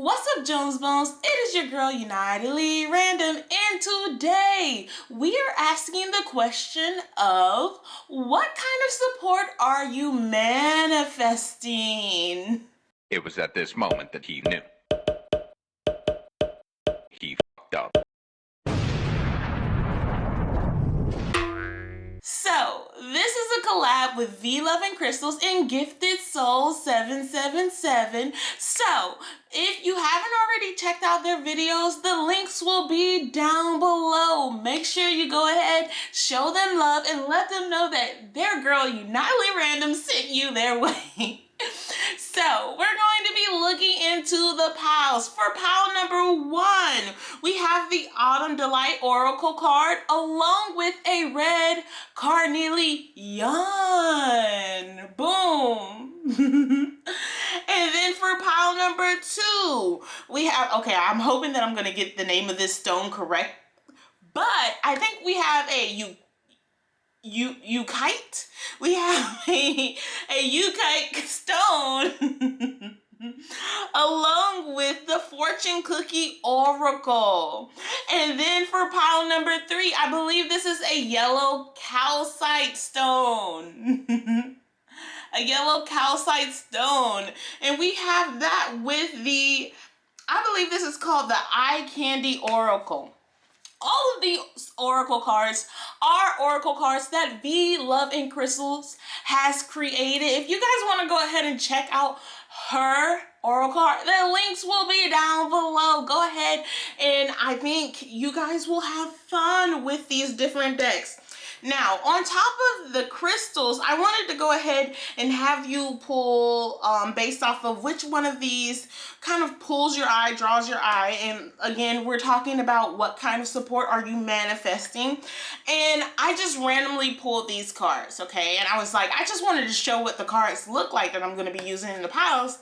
What's up, Jones Bones? It is your girl United Lee Random, and today we are asking the question of what kind of support are you manifesting? It was at this moment that he knew. He fucked up. So, this is a collab with V Love and Crystals and Gifted Soul 777. So, if you haven't already checked out their videos, the links will be down below. Make sure you go ahead, show them love, and let them know that their girl United Lee Random sent you their way. So, we're going to be looking into the piles. For pile number 1, we have the Autumn Delight Oracle card along with a red Carnelian. Boom. And then for pile number 2, we have, okay, I'm hoping that I'm going to get the name of this stone correct, but I think we have a Ukite. We have a Ukite stone along with the Fortune Cookie Oracle. And then for pile number 3, I believe this is a yellow calcite stone. A yellow calcite stone. And we have that with the, I believe this is called the Eye Candy Oracle. All of these oracle cards are oracle cards that V Love and Crystals has created. If you guys want to go ahead and check out her oracle card, the links will be down below. Go ahead, and I think you guys will have fun with these different decks. Now, on top of the crystals, I wanted to go ahead and have you pull based off of which one of these kind of pulls your eye, draws your eye. And again, we're talking about what kind of support are you manifesting. And I just randomly pulled these cards, okay? And I was like, I just wanted to show what the cards look like that I'm going to be using in the piles.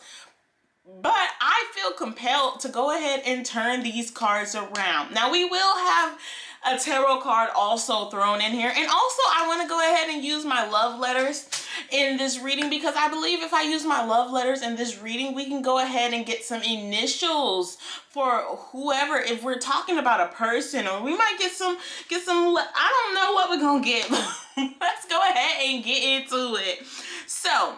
But I feel compelled to go ahead and turn these cards around. Now, we will have a tarot card also thrown in here. And also, I want to go ahead and use my love letters in this reading, because I believe if I use my love letters in this reading, we can go ahead and get some initials for whoever, if we're talking about a person, or we might get some, I don't know what we're going to get. Let's go ahead and get into it. So,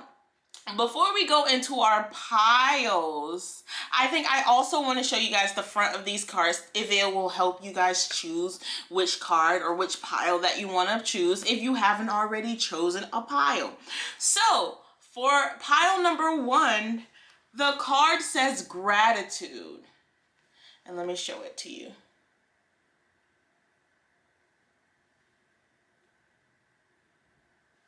before we go into our piles, I think I also want to show you guys the front of these cards if it will help you guys choose which card or which pile that you want to choose if you haven't already chosen a pile. So, for pile number 1, the card says gratitude. And let me show it to you.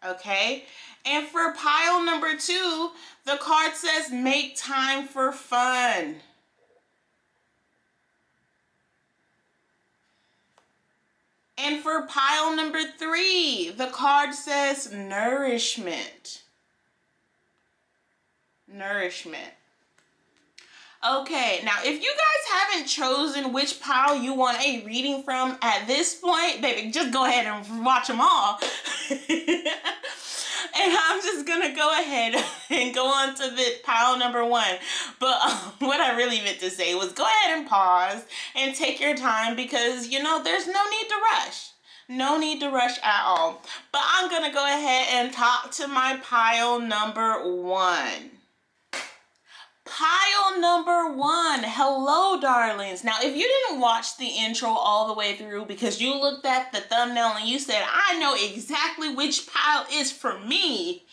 Okay, and for pile number 2, the card says make time for fun. And for pile number 3, the card says nourishment. Nourishment. Okay, now if you guys haven't chosen which pile you want a reading from at this point, baby, just go ahead and watch them all. And I'm just gonna go ahead and go on to the pile number 1. But what I really meant to say was go ahead and pause and take your time, because, you know, there's no need to rush. No need to rush at all. But I'm gonna go ahead and talk to my pile number 1. Pile number 1, hello darlings. Now, if you didn't watch the intro all the way through because you looked at the thumbnail and you said, I know exactly which pile is for me,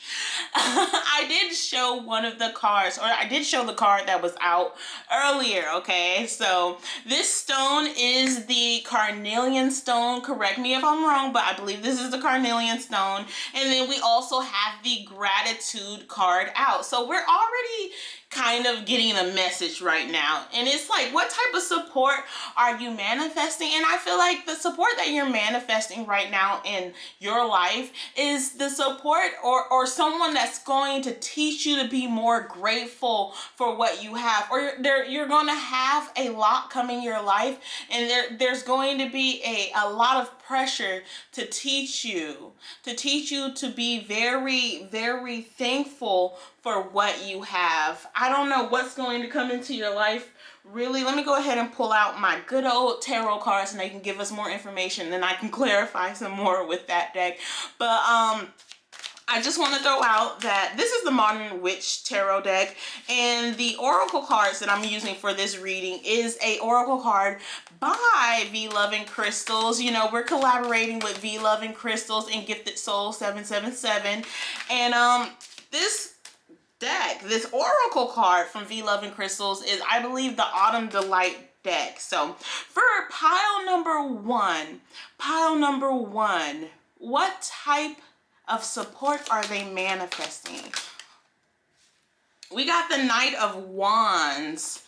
I did show one of the cards, or I did show the card that was out earlier, okay? So this stone is the Carnelian stone. Correct me if I'm wrong, but I believe this is the Carnelian stone. And then we also have the gratitude card out. So we're already kind of getting a message right now, and it's like, what type of support are you manifesting? And I feel like the support that you're manifesting right now in your life is the support or someone that's going to teach you to be more grateful for what you have, or you're going to have a lot coming in your life, and there's going to be a lot of pressure to teach you to be very, very thankful for what you have. I don't know what's going to come into your life really, let me go ahead and pull out my good old tarot cards and they can give us more information, and I can clarify some more with that deck. But I just want to throw out that this is the Modern Witch Tarot deck, and the oracle cards that I'm using for this reading is a oracle card by V Loving Crystals. You know, we're collaborating with V Loving Crystals and Gifted Soul 777, and this deck, this oracle card from V Loving Crystals is, I believe, the Autumn Delight deck. So for pile number one, what type of support are they manifesting? We got the Knight of Wands.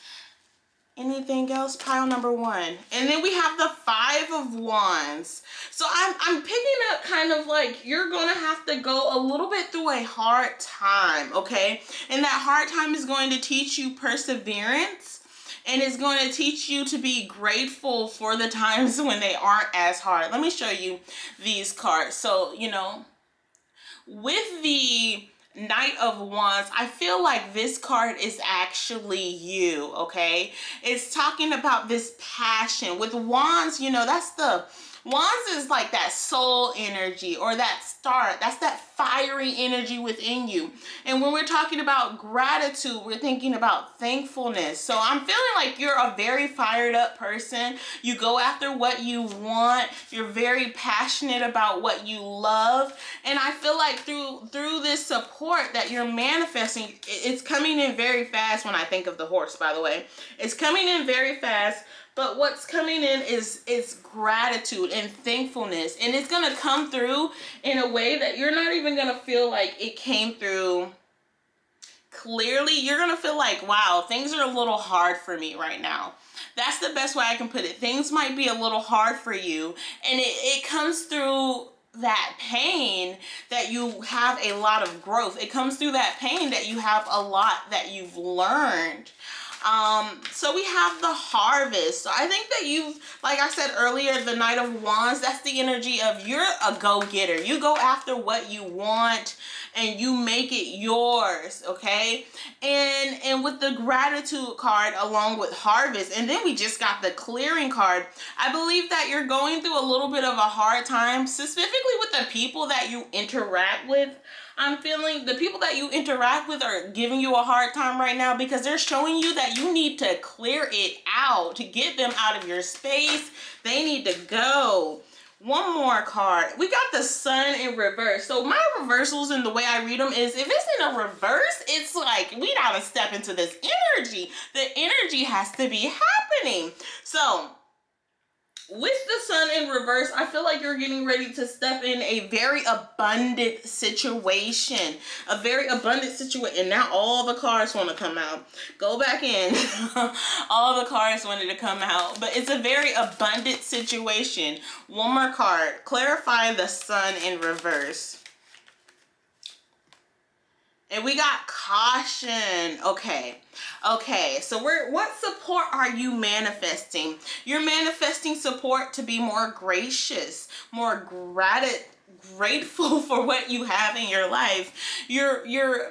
Anything else? Pile number one. And then we have the Five of Wands. So I'm picking up kind of like you're going to have to go a little bit through a hard time, okay? And that hard time is going to teach you perseverance. And it's going to teach you to be grateful for the times when they aren't as hard. Let me show you these cards. So, you know, with the Knight of Wands, I feel like this card is actually you, okay? It's talking about this passion. With Wands, you know, Wands is like that soul energy, or that start. That's that fiery energy within you. And when we're talking about gratitude, we're thinking about thankfulness. So I'm feeling like you're a very fired up person. You go after what you want. You're very passionate about what you love. And I feel like through this support that you're manifesting, it's coming in very fast. When I think of the horse, by the way, it's coming in very fast. But what's coming in is gratitude and thankfulness. And it's going to come through in a way that you're not even going to feel like it came through clearly. You're going to feel like, wow, things are a little hard for me right now. That's the best way I can put it. Things might be a little hard for you. And it comes through that pain that you have a lot of growth. It comes through that pain that you have a lot that you've learned. So we have the Harvest. So I think that you've, like I said earlier, the Knight of Wands, that's the energy of you're a go-getter. You go after what you want and you make it yours, okay? And with the Gratitude card along with Harvest, and then we just got the Clearing card, I believe that you're going through a little bit of a hard time, specifically with the people that you interact with. I'm feeling the people that you interact with are giving you a hard time right now because they're showing you that you need to clear it out to get them out of your space. They need to go. One more card. We got the Sun in reverse. So my reversals and the way I read them is if it's in a reverse, it's like we gotta step into this energy. The energy has to be happening. So with the Sun in reverse, I feel like you're getting ready to step in a very abundant situation. A very abundant situation. And now all the cards want to come out. Go back in. All the cards wanted to come out. But it's a very abundant situation. One more card. Clarify the Sun in reverse. And we got Caution. Okay, so what support are you manifesting? You're manifesting support to be more gracious, more grateful for what you have in your life. You're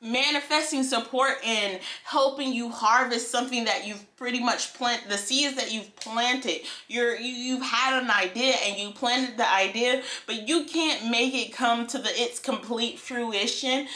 manifesting support in helping you harvest something that you've pretty much planted, the seeds that you've planted. You've had an idea and you planted the idea, but you can't make it come to its complete fruition.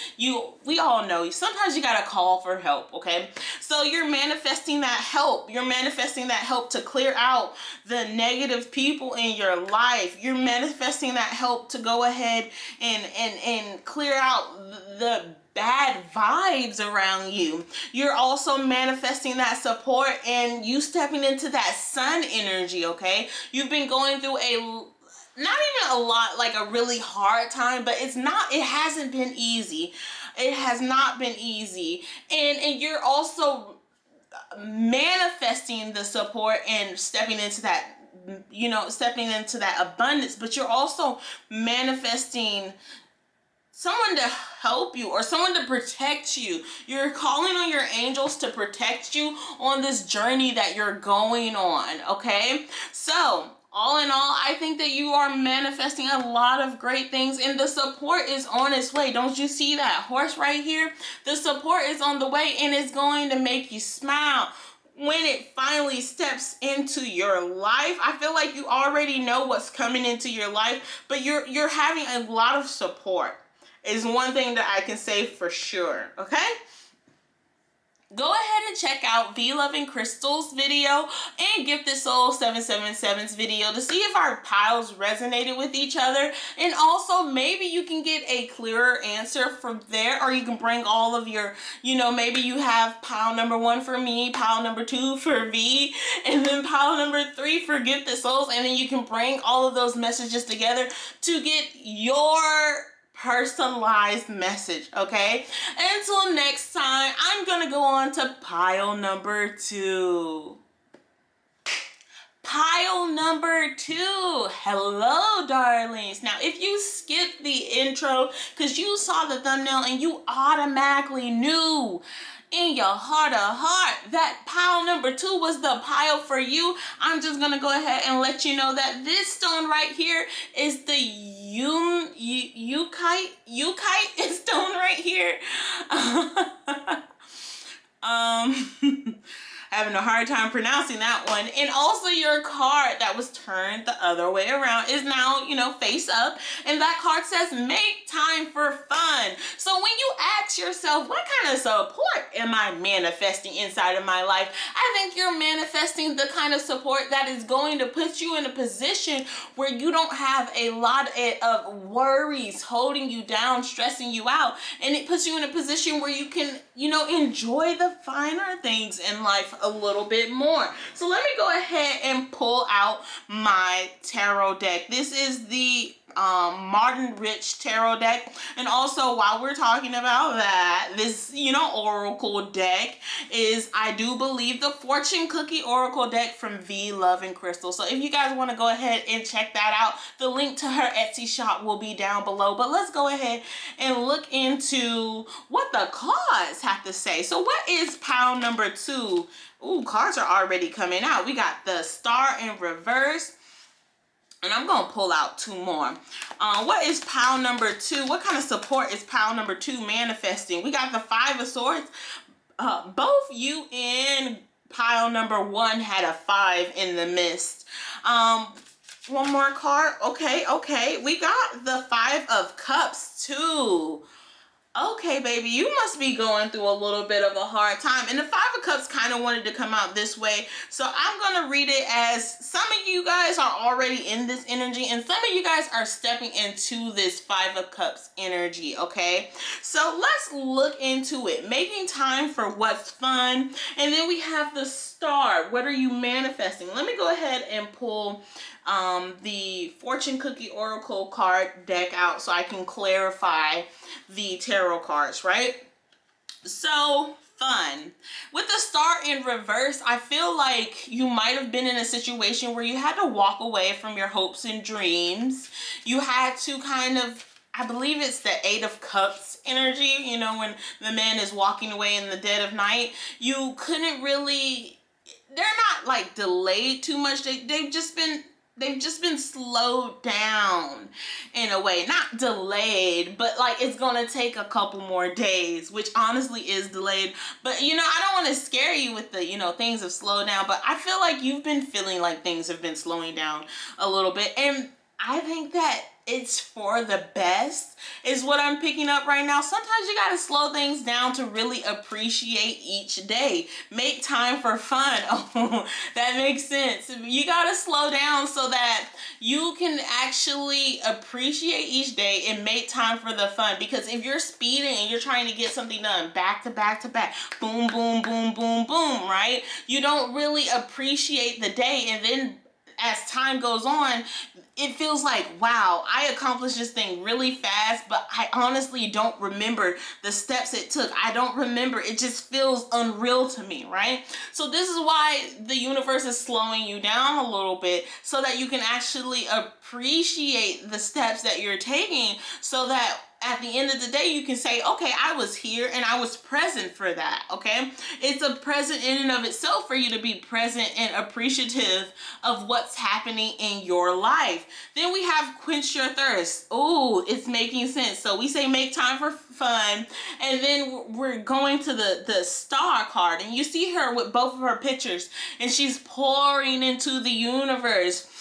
We all know sometimes you gotta call for help, okay? So you're manifesting that help. You're manifesting that help to clear out the negative people in your life. You're manifesting that help to go ahead and clear out the bad vibes around you. You're also manifesting that support and you stepping into that Sun energy, okay? You've been going through not even a lot, like a really hard time, but it hasn't been easy. It has not been easy. And you're also manifesting the support and stepping into that, stepping into that abundance, but you're also manifesting someone to help you or someone to protect you. You're calling on your angels to protect you on this journey that you're going on, okay? So, all in all, I think that you are manifesting a lot of great things and the support is on its way. Don't you see that horse right here? The support is on the way and it's going to make you smile. when it finally steps into your life, I feel like you already know what's coming into your life, but you're having a lot of support is one thing that I can say for sure, okay? Go ahead and check out V Love and Crystal's video and Gifted Soul 777's video to see if our piles resonated with each other. And also maybe you can get a clearer answer from there, or you can bring all of your, maybe you have pile number 1 for me, pile number 2 for V, and then pile number 3 for Gifted Souls. And then you can bring all of those messages together to get your personalized message, okay? Until next time, I'm gonna go on to pile number 2. Pile number 2. Hello, darlings. Now, if you skipped the intro because you saw the thumbnail and you automatically knew in your heart of heart that pile number 2 was the pile for you, I'm just gonna go ahead and let you know that this stone right here is the Yukite stone right here. Having a hard time pronouncing that one. And also your card that was turned the other way around is now, face up. And that card says, make time for fun. So when you ask yourself, what kind of support am I manifesting inside of my life? I think you're manifesting the kind of support that is going to put you in a position where you don't have a lot of worries holding you down, stressing you out. And it puts you in a position where you can, enjoy the finer things in life a little bit more. So let me go ahead and pull out my tarot deck. This is the Martin Rich tarot deck. And also, while we're talking about that, this oracle deck is, I do believe, the fortune cookie oracle deck from V Love and Crystal. So if you guys want to go ahead and check that out, the link to her Etsy shop will be down below. But let's go ahead and look into what the cards have to say. So what is pile number 2? Ooh, cards are already coming out. We got the Star in reverse. And I'm going to pull out 2 more. What is pile number 2? What kind of support is pile number 2 manifesting? We got the 5 of Swords. Both you and pile number 1 had a 5 in the mist. One more card. Okay. We got the 5 of Cups too. Okay, baby, you must be going through a little bit of a hard time. And the 5 of Cups kind of wanted to come out this way. So I'm going to read it as some of you guys are already in this energy and some of you guys are stepping into this 5 of Cups energy, okay? So let's look into it. Making time for what's fun. And then we have the Star. What are you manifesting? Let me go ahead and pull the fortune cookie oracle card deck out so I can clarify the tarot cards, right? So fun. With the Star in reverse, I feel like you might have been in a situation where you had to walk away from your hopes and dreams. You had to kind of, I believe it's the 8 of Cups energy, when the man is walking away in the dead of night. You couldn't really, they're not like delayed too much. They've just been slowed down in a way. Not delayed, but like it's gonna take a couple more days, which honestly is delayed. But I don't want to scare you with the, things have slowed down, but I feel like you've been feeling like things have been slowing down a little bit. And I think that it's for the best is what I'm picking up right now. Sometimes you gotta slow things down to really appreciate each day. Make time for fun. Oh, that makes sense. You gotta slow down so that you can actually appreciate each day and make time for the fun. Because if you're speeding and you're trying to get something done back to back to back, boom, boom, boom, boom, boom, right? You don't really appreciate the day, and then as time goes on, it feels like, wow, I accomplished this thing really fast, but I honestly don't remember the steps it took. I don't remember. It just feels unreal to me, right? So this is why the universe is slowing you down a little bit so that you can actually appreciate the steps that you're taking so that at the end of the day, you can say, okay, I was here and I was present for that, okay? It's a present in and of itself for you to be present and appreciative of what's happening in your life. Then we have quench your thirst. Oh, it's making sense. So we say make time for fun. And then we're going to the star card. And you see her with both of her pictures. And she's pouring into the universe.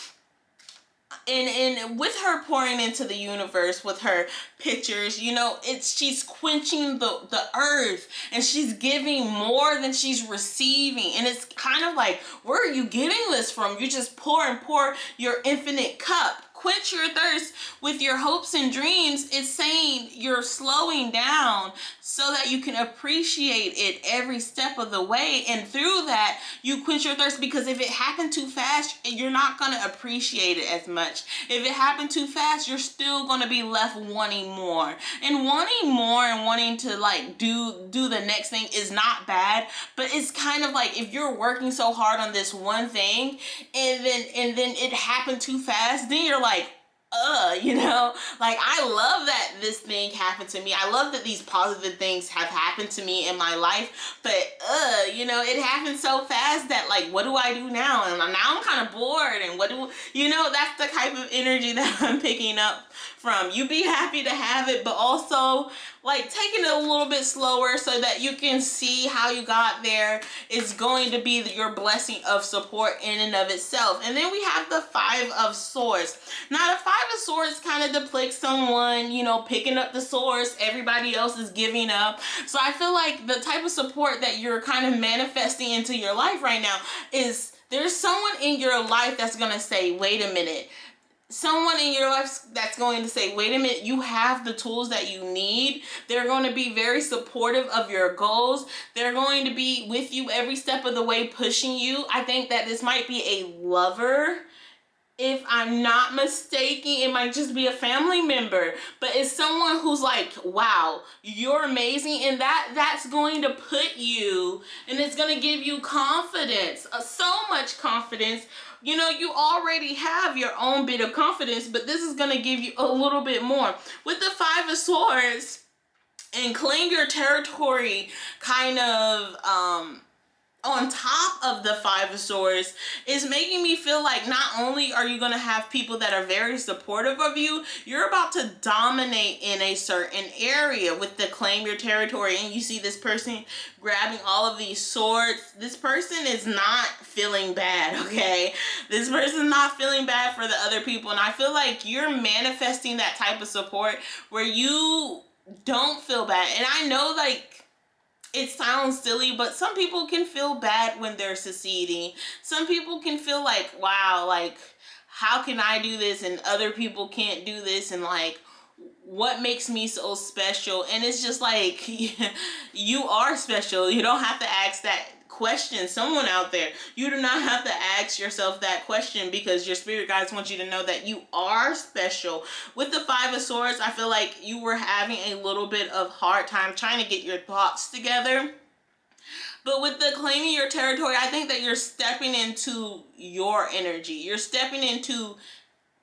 And with her pouring into the universe with her pictures, you know, she's quenching the earth, and she's giving more than she's receiving. And it's kind of like, where are you getting this from? You just pour and pour your infinite cup. Quench your thirst with your hopes and dreams. It's saying you're slowing down so that you can appreciate it every step of the way. And through that, you quench your thirst, because if it happened too fast, you're not going to appreciate it as much. If it happened too fast, you're still going to be left wanting more. And wanting more and wanting to like do the next thing is not bad, but it's kind of like if you're working so hard on this one thing and then it happened too fast, then you're like, you know, like, I love that this thing happened to me. I love that these positive things have happened to me in my life, but you know, it happened so fast that, like, what do I do now? And now I'm kind of bored, and you know, that's the type of energy that I'm picking up from. You be happy to have it, but also like taking it a little bit slower so that you can see how you got there is going to be your blessing of support in and of itself. And then we have the Five of Swords. Now the Five of Swords kind of depicts someone, you know, picking up the swords everybody else is giving up. So I feel like the type of support that you're kind of manifesting into your life right now is there's someone in your life that's going to say, wait a minute. Someone in your life that's going to say, wait a minute, you have the tools that you need. They're going to be very supportive of your goals. They're going to be with you every step of the way, pushing you. I think that this might be a lover. If I'm not mistaken, it might just be a family member, but it's someone who's like, wow, you're amazing. And that's going to put you, and it's going to give you confidence, so much confidence. You know, you already have your own bit of confidence, but this is going to give you a little bit more. With the Five of Swords and claim your territory kind of, on top of the Five of Swords is making me feel like not only are you going to have people that are very supportive of you, you're about to dominate in a certain area with the claim your territory. And you see this person grabbing all of these swords. This person is not feeling bad, okay? This person's not feeling bad for the other people. And I feel like you're manifesting that type of support where you don't feel bad. And I know, like, it sounds silly, but some people can feel bad when they're succeeding. Some people can feel like, wow, like, how can I do this and other people can't do this? And like, what makes me so special? And it's just like, you are special. You don't have to ask that question. Someone out there, you do not have to ask yourself that question, because your spirit guides want you to know that you are special. With the Five of Swords, I feel like you were having a little bit of hard time trying to get your thoughts together. But with the claiming your territory, I think that you're stepping into your energy. You're stepping into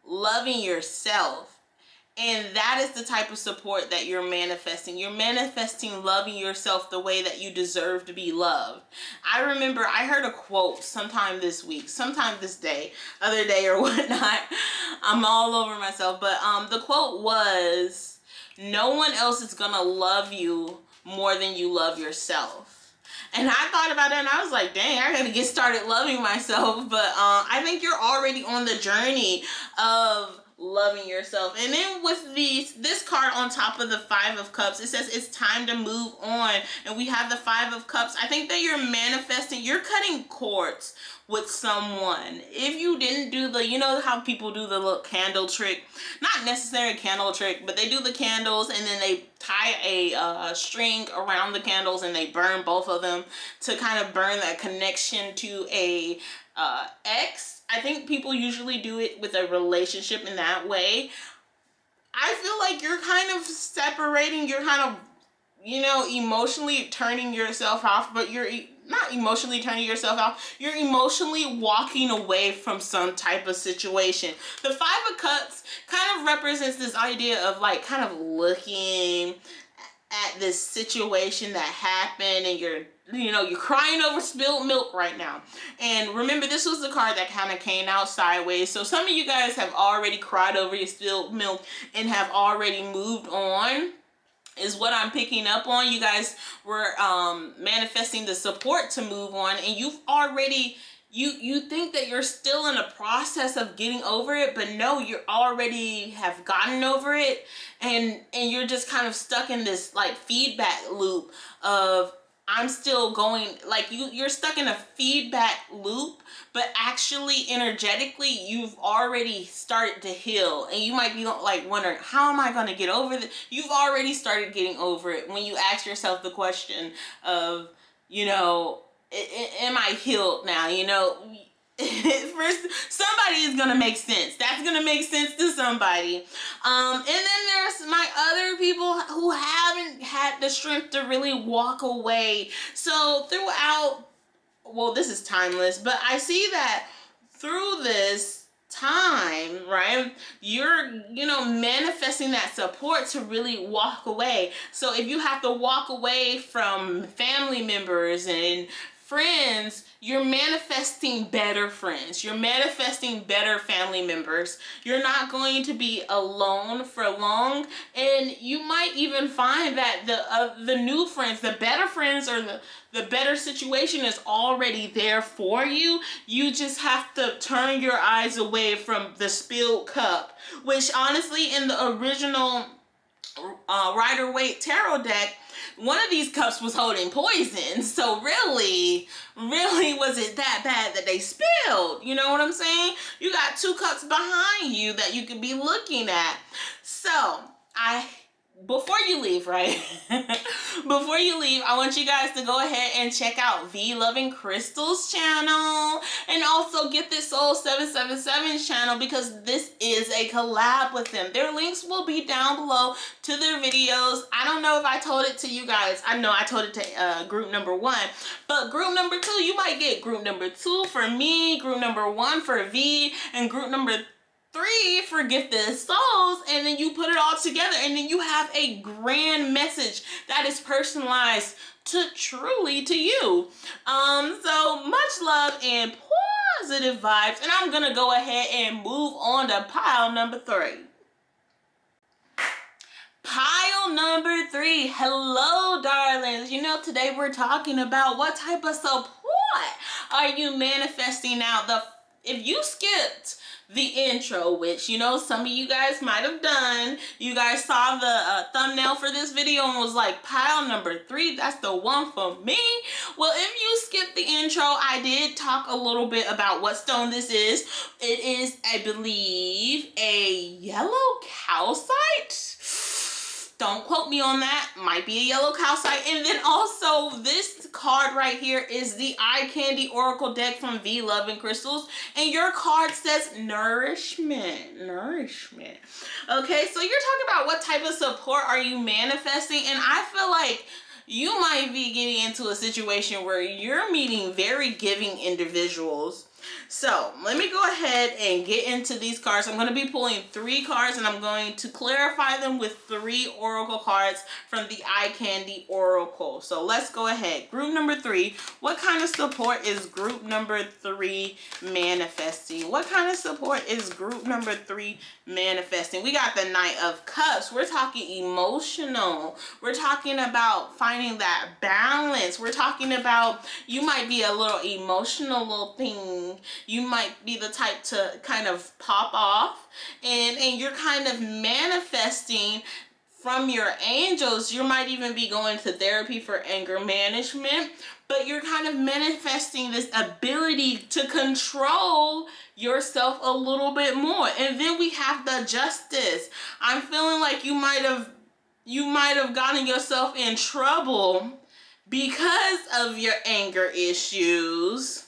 loving yourself. And that is the type of support that you're manifesting. You're manifesting loving yourself the way that you deserve to be loved. I remember I heard a quote sometime this week, sometime this day, other day or whatnot. I'm all over myself. But the quote was, no one else is going to love you more than you love yourself. And I thought about it and I was like, dang, I gotta get started loving myself. But I think you're already on the journey of loving yourself. And then with this card on top of the Five of Cups, it says it's time to move on. And we have the Five of Cups. I think that you're manifesting, you're cutting cords with someone. If you didn't do the, you know how people do the little candle trick, not necessarily a candle trick, but they do the candles and then they tie a string around the candles and they burn both of them to kind of burn that connection to a ex. I think people usually do it with a relationship in that way. I feel like you're kind of separating, you're kind of, you know, emotionally turning yourself off, but you're not emotionally turning yourself off, you're emotionally walking away from some type of situation. The Five of Cups kind of represents this idea of like kind of looking at this situation that happened, and you're crying over spilled milk right now. And remember, this was the card that kind of came out sideways. So some of you guys have already cried over your spilled milk and have already moved on, is what I'm picking up on. You guys were manifesting the support to move on, and you've already, you think that you're still in a process of getting over it, but no, you already have gotten over it, and you're just kind of stuck in this like feedback loop of, I'm still going, like you're stuck in a feedback loop, but actually energetically you've already started to heal, and you might be like wondering, how am I going to get over this? You've already started getting over it when you ask yourself the question of, am I healed now? First, somebody is gonna make sense. That's gonna make sense to somebody. And then there's my other people who haven't had the strength to really walk away. So throughout, well, this is timeless, but I see that through this time, right, you're manifesting that support to really walk away. So if you have to walk away from family members and friends, you're manifesting better friends. You're manifesting better family members. You're not going to be alone for long, and you might even find that the new friends, the better friends, or the better situation is already there for you. You just have to turn your eyes away from the spilled cup, which honestly, in the original Rider-Waite tarot deck, one of these cups was holding poison. So really was it that bad that they spilled? You know what I'm saying? You got two cups behind you that you could be looking at. So before you leave, right? Before you leave, I want you guys to go ahead and check out V Loving Crystals channel, and also get this Soul 777 channel, because this is a collab with them. Their links will be down below to their videos. I don't know if I told it to you guys. I know I told it to group number 1, but group number 2, you might get group number 2 for me, group number 1 for V, and group number 3 for Gifted Souls, and then you put it all together, and then you have a grand message that is personalized truly to you. So much love and positive vibes, and I'm gonna go ahead and move on to pile number 3. Pile number 3. Hello, darlings. Today we're talking about what type of support are you manifesting now. If you skipped the intro, which some of you guys might have done, you guys saw the thumbnail for this video and was like, pile number 3, that's the one for me. Well, if you skipped the intro, I did talk a little bit about what stone this is. It is, I believe, a yellow calcite. Don't quote me on that. Might be a yellow calcite. And then also this card right here is the Eye Candy Oracle deck from V Loving Crystals. And your card says nourishment. Nourishment. Okay, so you're talking about what type of support are you manifesting. And I feel like you might be getting into a situation where you're meeting very giving individuals. So let me go ahead and get into these cards. I'm going to be pulling 3 cards, and I'm going to clarify them with 3 oracle cards from the Eye Candy Oracle. So let's go ahead. Group number 3. What kind of support is group number 3 manifesting? What kind of support is group number 3 manifesting? We got the Knight of Cups. We're talking emotional. We're talking about finding that balance. We're talking about you might be a little emotional little thing. You might be the type to kind of pop off, and you're kind of manifesting from your angels. You might even be going to therapy for anger management, but you're kind of manifesting this ability to control yourself a little bit more. And then we have the Justice. I'm feeling like you might have gotten yourself in trouble because of your anger issues.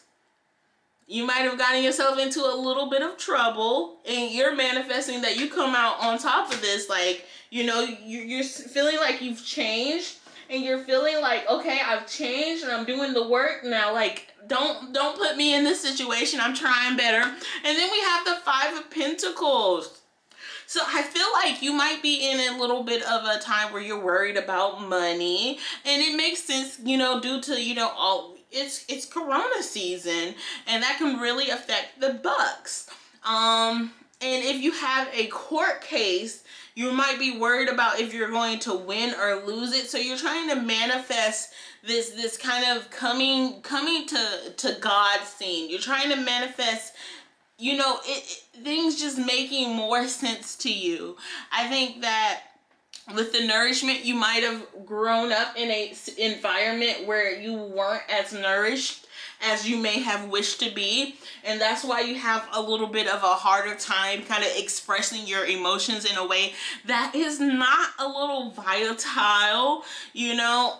You might have gotten yourself into a little bit of trouble, and you're manifesting that you come out on top of this. Like, you're feeling like you've changed, and you're feeling like, okay, I've changed and I'm doing the work now, like, don't put me in this situation, I'm trying better. And then we have the Five of Pentacles. So I feel like you might be in a little bit of a time where you're worried about money, and it makes sense, you know, due to, you know, all it's Corona season, and that can really affect the bucks. And if you have a court case, you might be worried about if you're going to win or lose it. So you're trying to manifest this kind of coming to God's scene. You're trying to manifest, you know, things just making more sense to you. I think that with the nourishment, you might have grown up in a environment where you weren't as nourished as you may have wished to be, and that's why you have a little bit of a harder time kind of expressing your emotions in a way that is not a little volatile, you know.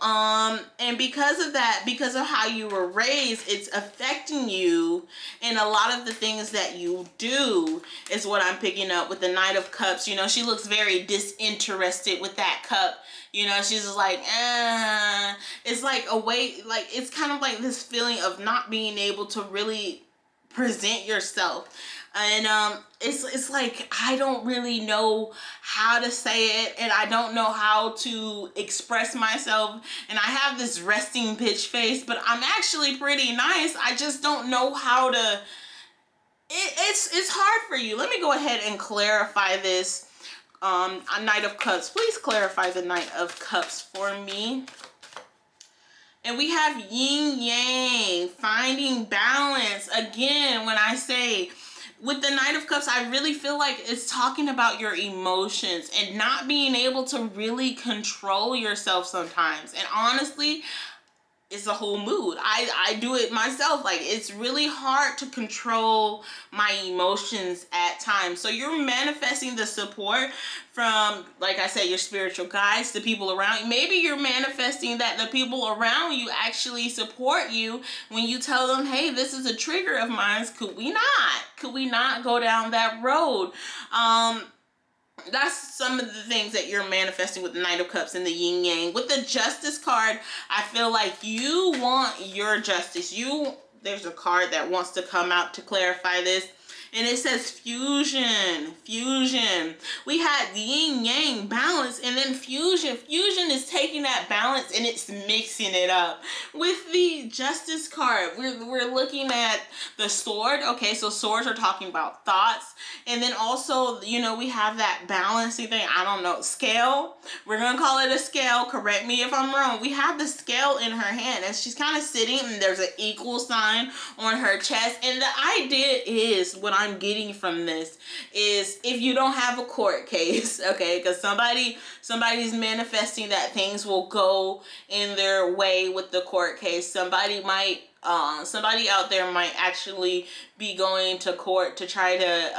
And because of that, because of how you were raised, it's affecting you in a lot of the things that you do, is what I'm picking up with the Knight of Cups. You know, she looks very disinterested with that cup. You know, she's just like, it's like a way, like, it's kind of like this feeling of not being able to really present yourself. And it's like, I don't really know how to say it, and I don't know how to express myself, and I have this resting bitch face, but I'm actually pretty nice. I just don't know how to, it's hard for you. Let me go ahead and clarify this. A Knight of Cups. Please clarify the Knight of Cups for me. And we have yin yang, finding balance. Again, when I say with the Knight of Cups, I really feel like it's talking about your emotions and not being able to really control yourself sometimes. And honestly, it's a whole mood. I do it myself. Like, it's really hard to control my emotions at times. So you're manifesting the support from, like I said, your spiritual guides, the people around you. Maybe you're manifesting that the people around you actually support you when you tell them, hey, this is a trigger of mine. Could we not go down that road? That's some of the things that you're manifesting with the Knight of Cups and the yin yang. With the Justice card, I feel like you want your justice. There's a card that wants to come out to clarify this. And it says fusion. We had yin yang, balance, and then fusion. Fusion is taking that balance and it's mixing it up. With the Justice card, we're looking at the sword. Okay, so swords are talking about thoughts. And then also, you know, we have that balancing thing. I don't know, scale. We're gonna call it a scale. Correct me if I'm wrong. We have the scale in her hand and she's kind of sitting, and there's an equal sign on her chest. And the idea is, what I'm getting from this is, if you don't have a court case, okay, because somebody's manifesting that things will go in their way with the court case. Somebody out there might actually be going to court to try to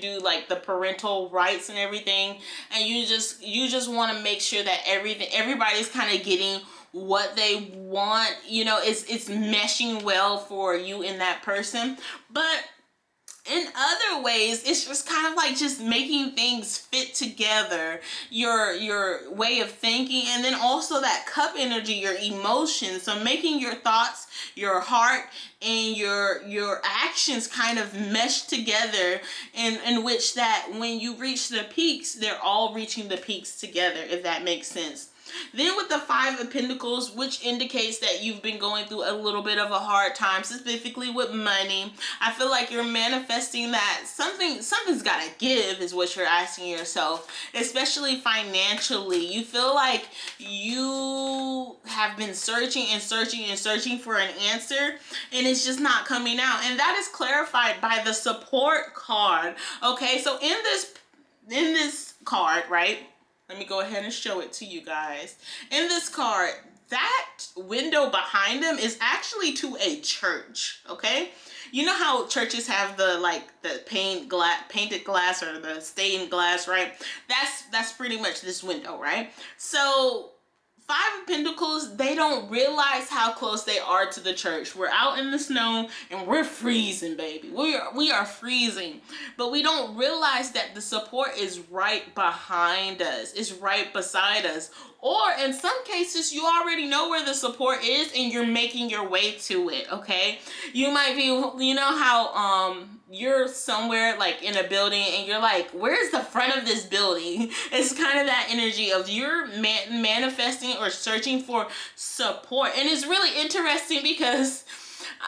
do like the parental rights and everything, and you just want to make sure that everybody's kind of getting what they want, you know, it's meshing well for you and that person. But in other ways, it's just kind of like just making things fit together, your way of thinking, and then also that cup energy, your emotions. So making your thoughts, your heart, and your actions kind of mesh together, in which that when you reach the peaks, they're all reaching the peaks together, if that makes sense. Then with the Five of Pentacles, which indicates that you've been going through a little bit of a hard time, specifically with money. I feel like you're manifesting that something's got to give, is what you're asking yourself, especially financially. You feel like you have been searching for an answer, and it's just not coming out. And that is clarified by the support card. Okay, so in this card, right? Let me go ahead and show it to you guys. In this card, that window behind them is actually to a church, okay? You know how churches have the painted glass or the stained glass, right? That's pretty much this window, right? So Five of Pentacles, they don't realize how close they are to the church. We're out in the snow and we're freezing, baby. We are freezing. But we don't realize that the support is right behind us. It's right beside us. Or in some cases, you already know where the support is and you're making your way to it, okay? You might be, you know how you're somewhere like in a building and you're like, where's the front of this building? It's kind of that energy of you're manifesting or searching for support. And it's really interesting because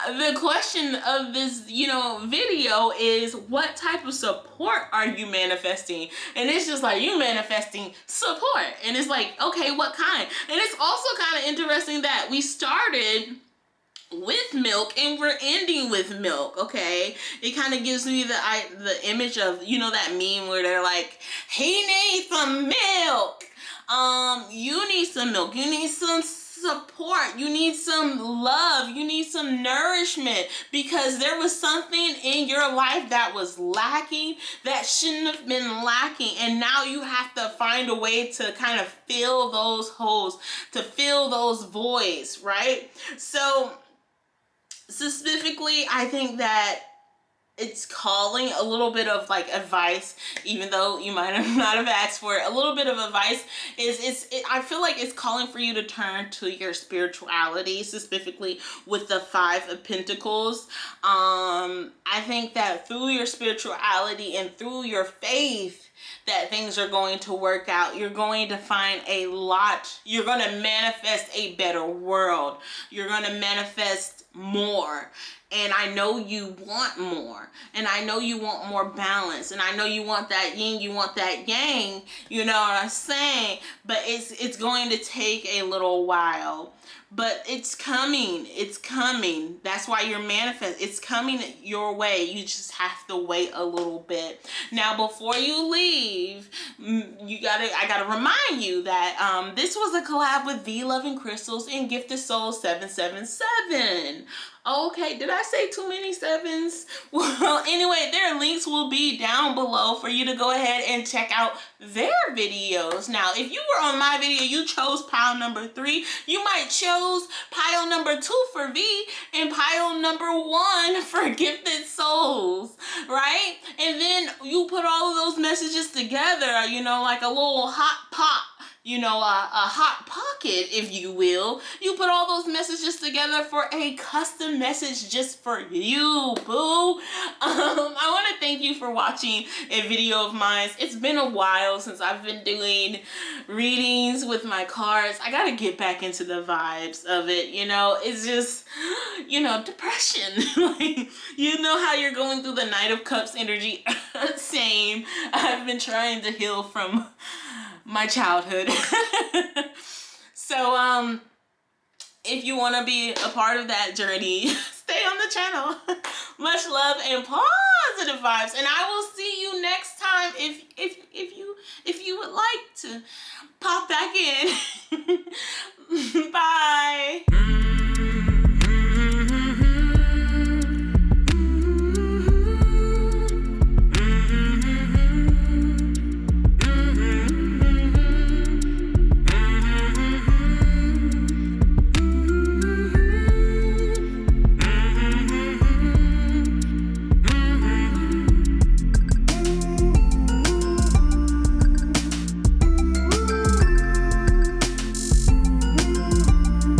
the question of this, video is, what type of support are you manifesting? And it's just like, you manifesting support. And it's like, okay, what kind? And it's also kind of interesting that we started with milk and we're ending with milk, okay? It kind of gives me the image of, that meme where they're like, he needs some milk. You need some milk. You need some support. You need some love. You need some nourishment, because there was something in your life that was lacking, that shouldn't have been lacking, and now you have to find a way to kind of fill those holes, to fill those voids, right? So specifically, I think that it's calling a little bit of like advice, even though you might not have asked for it. A little bit of advice I feel like it's calling for you to turn to your spirituality, specifically with the Five of Pentacles. I think that through your spirituality and through your faith, that things are going to work out. You're going to find a lot. You're going to manifest a better world. You're going to manifest more. And I know you want more. And I know you want more balance. And I know you want that yin, you want that yang. You know what I'm saying? But it's going to take a little while. But it's coming. It's coming. That's why you're manifesting. It's coming your way. You just have to wait a little bit. Now, before you leave, I gotta remind you that this was a collab with V Loving Crystals and Gifted Soul 777. Okay, did I say too many sevens? Well, anyway, their links will be down below for you to go ahead and check out their videos. Now, if you were on my video, you chose pile number 3, you might chose pile number 2 for V and pile number 1 for Gifted Souls, right? And then you put all of those messages together, like a little hot pot, a hot pocket, if you will. You put all those messages together for a custom message just for you, boo. I want to thank you for watching a video of mine. It's been a while since I've been doing readings with my cards. I gotta get back into the vibes of it, it's just, depression. Like, how you're going through the Knight of Cups energy. Same. I've been trying to heal from my childhood. So if you want to be a part of that journey, stay on the channel. Much love and positive vibes, and I will see you next time if you would like to pop back in. Bye.